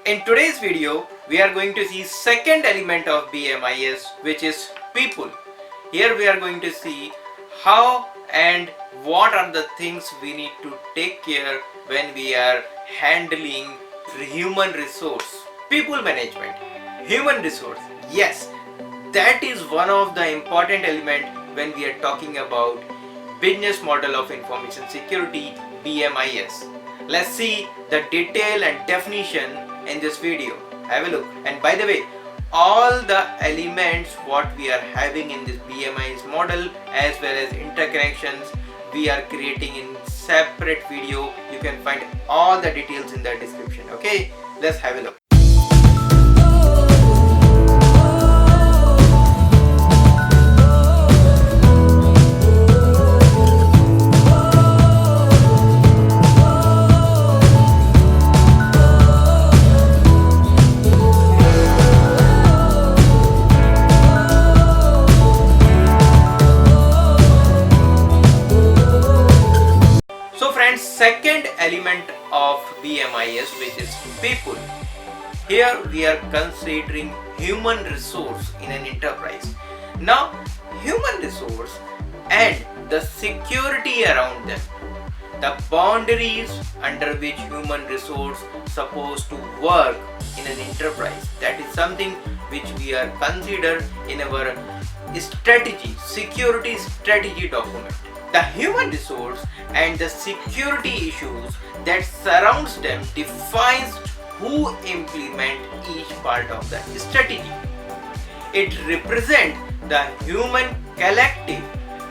In today's video, we are going to see second element of BMIS, which is people. Here we are going to see how and what are the things we need to take care when we are handling human resource. People management, human resource. Yes, that is one of the important element when we are talking about business model of information security, BMIS. Let's see the detail and definition in this video. Have a look. And by the way, all the elements what we are having in this BMIS model as well as interconnections we are creating in separate video. You can find all the details in the description. Okay, let's have a look. Second element of BMIS, which is people. Here we are considering human resource in an enterprise. Now, human resource and the security around them, the boundaries under which human resource supposed to work in an enterprise, that is something which we are considered in our strategy, security strategy document. The human resource and the security issues that surrounds them defines who implement each part of the strategy. It represents the human collective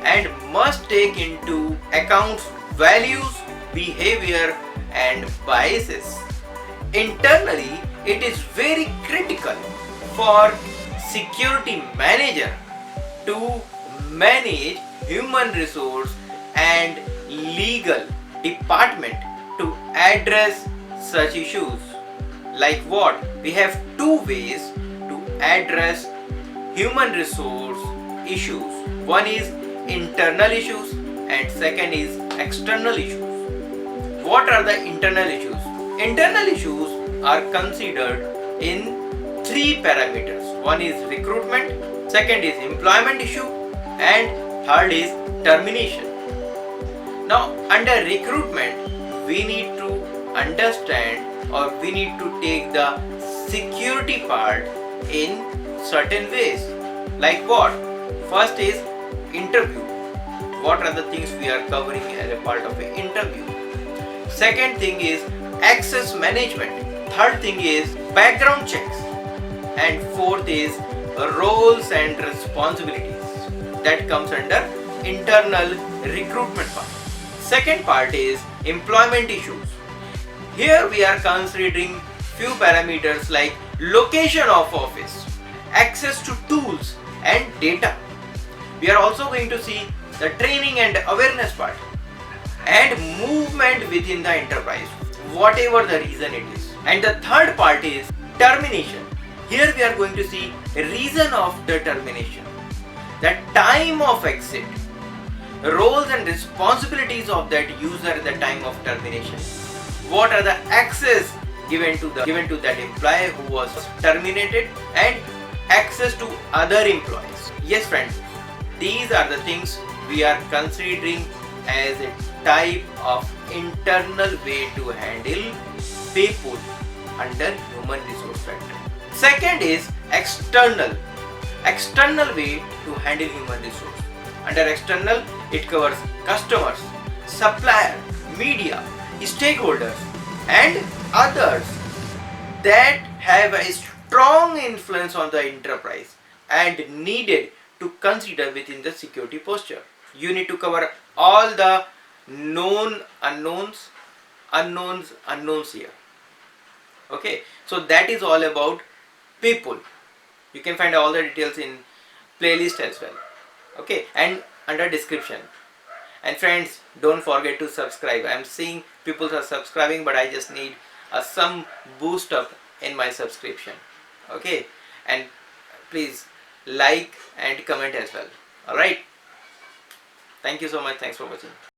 and must take into account values, behavior and biases. Internally, it is very critical for security manager to manage human resource and legal department to address such issues. Like what? We have two ways to address human resource issues. One is internal issues and second is external issues. What are the internal issues? Internal issues are considered in three parameters. One is recruitment, second is employment issue and third is termination. Now, under recruitment, we need to understand or we need to take the security part in certain ways. Like what? First is interview. What are the things we are covering as a part of an interview? Second thing is access management. Third thing is background checks. And fourth is roles and responsibilities. That comes under internal recruitment part. Second part is employment issues. Here we are considering few parameters like location of office, access to tools and data. We are also going to see the training and awareness part and movement within the enterprise, whatever the reason it is. And the third part is termination. Here we are going to see a reason of the termination, the time of exit, roles and responsibilities of that user at the time of termination, what are the access given to that employee who was terminated and access to other employees. Yes friends, these are the things we are considering as a type of internal way to handle people under human resource factor. Second is external way to handle human resource. Under external, it covers customers, supplier, media, stakeholders and others that have a strong influence on the enterprise and needed to consider within the security posture. You need to cover all the known unknowns here. Okay, so that is all about people. You can find all the details in playlist as well. Okay, and under description. And friends, don't forget to subscribe. I am seeing people are subscribing, but I just need some boost up in my subscription. Okay, and please like and comment as well. Alright, thank you so much. Thanks for watching.